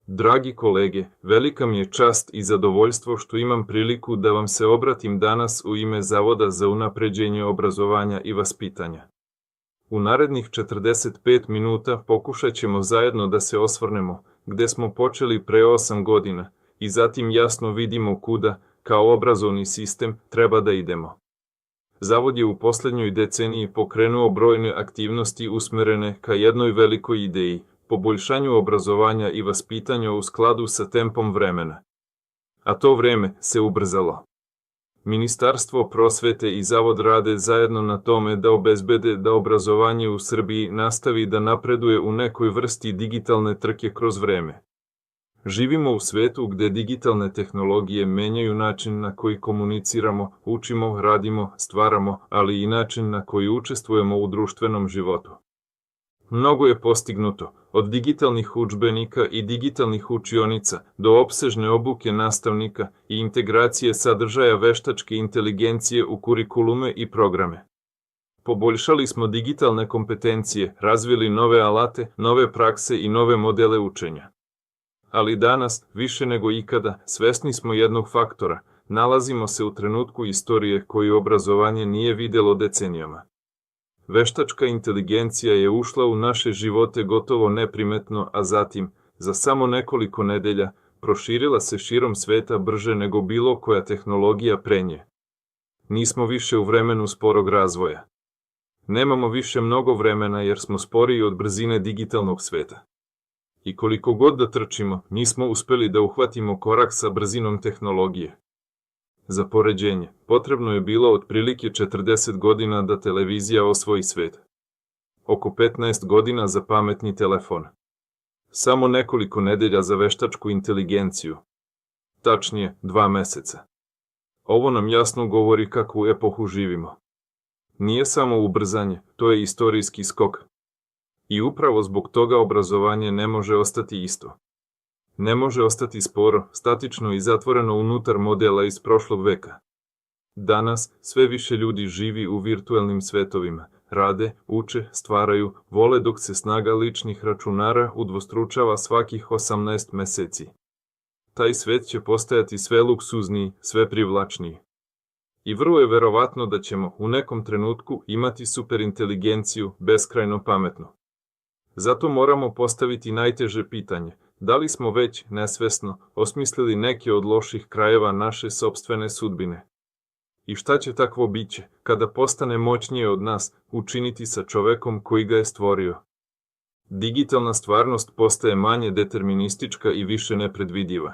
Dragi kolege, velika mi je čast i zadovoljstvo što imam priliku da vam se obratim danas u ime Zavoda za unapređenje obrazovanja i vaspitanja. U narednih 45 minuta pokušat ćemo zajedno da se osvrnemo gde smo počeli pre 8 godina i zatim jasno vidimo kuda, kao obrazovni sistem, treba da idemo. Zavod je u poslednjoj deceniji pokrenuo brojne aktivnosti usmerene ka jednoj velikoj ideji, poboljšanju obrazovanja i vaspitanja u skladu sa tempom vremena. A to vreme se ubrzalo. Ministarstvo prosvete i Zavod rade zajedno na tome da obezbede da obrazovanje u Srbiji nastavi da napreduje u nekoj vrsti digitalne trke kroz vreme. Živimo u svetu gde digitalne tehnologije menjaju način na koji komuniciramo, učimo, radimo, stvaramo, ali i način na koji učestvujemo u društvenom životu. Mnogo je postignuto, od digitalnih udžbenika i digitalnih učionica do opsežne obuke nastavnika i integracije sadržaja veštačke inteligencije u kurikulume i programe. Poboljšali smo digitalne kompetencije, razvili nove alate, nove prakse i nove modele učenja. Ali danas, više nego ikada, svesni smo jednog faktora, nalazimo se u trenutku istorije koju obrazovanje nije videlo decenijama. Veštačka inteligencija je ušla u naše živote gotovo neprimetno, a zatim, za samo nekoliko nedelja, proširila se širom sveta brže nego bilo koja tehnologija pre nje. Nismo više u vremenu sporog razvoja. Nemamo više mnogo vremena jer smo sporiji od brzine digitalnog sveta. I koliko god da trčimo, nismo uspeli da uhvatimo korak sa brzinom tehnologije. Za poređenje, potrebno je bilo otprilike 40 godina da televizija osvoji svet. Oko 15 godina za pametni telefon. Samo nekoliko nedelja za veštačku inteligenciju. Tačnije, 2 meseca. Ovo nam jasno govori kakvu epohu živimo. Nije samo ubrzanje, to je istorijski skok. I upravo zbog toga obrazovanje ne može ostati isto. Ne može ostati sporo, statično i zatvoreno unutar modela iz prošlog veka. Danas sve više ljudi živi u virtuelnim svetovima, rade, uče, stvaraju, vole dok se snaga ličnih računara udvostručava svakih 18 meseci. Taj svet će postajati sve luksuzniji, sve privlačniji. I vrlo je verovatno da ćemo u nekom trenutku imati superinteligenciju beskrajno pametnu. Zato moramo postaviti najteže pitanje. Da li smo već, nesvesno, osmislili neke od loših krajeva naše sopstvene sudbine? I šta će takvo biće, kada postane moćnije od nas, učiniti sa čovekom koji ga je stvorio? Digitalna stvarnost postaje manje deterministička i više nepredvidiva.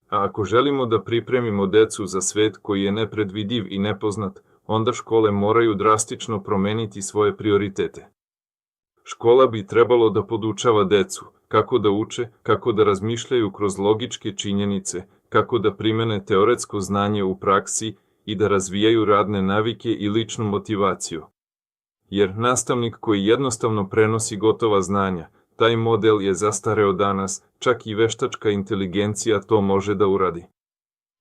A ako želimo da pripremimo decu za svet koji je nepredvidiv i nepoznat, onda škole moraju drastično promeniti svoje prioritete. Škola bi trebalo da podučava decu, kako da uče, kako da razmišljaju kroz logičke činjenice, kako da primene teoretsko znanje u praksi i da razvijaju radne navike i ličnu motivaciju. Jer nastavnik koji jednostavno prenosi gotova znanja, taj model je zastareo danas, čak i veštačka inteligencija to može da uradi.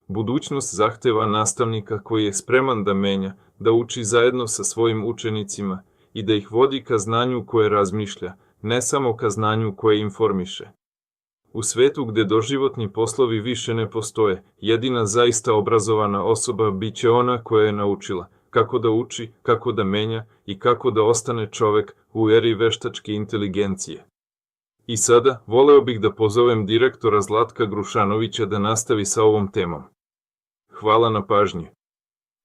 Budućnost zahteva nastavnika koji je spreman da menja, da uči zajedno sa svojim učenicima i da ih vodi ka znanju koje razmišlja, ne samo ka znanju koje informiše. U svetu gde doživotni poslovi više ne postoje, jedina zaista obrazovana osoba biće ona koja je naučila kako da uči, kako da menja i kako da ostane čovek u eri veštačke inteligencije. I sada voleo bih da pozovem direktora Zlatka Grušanovića da nastavi sa ovom temom. Hvala na pažnji.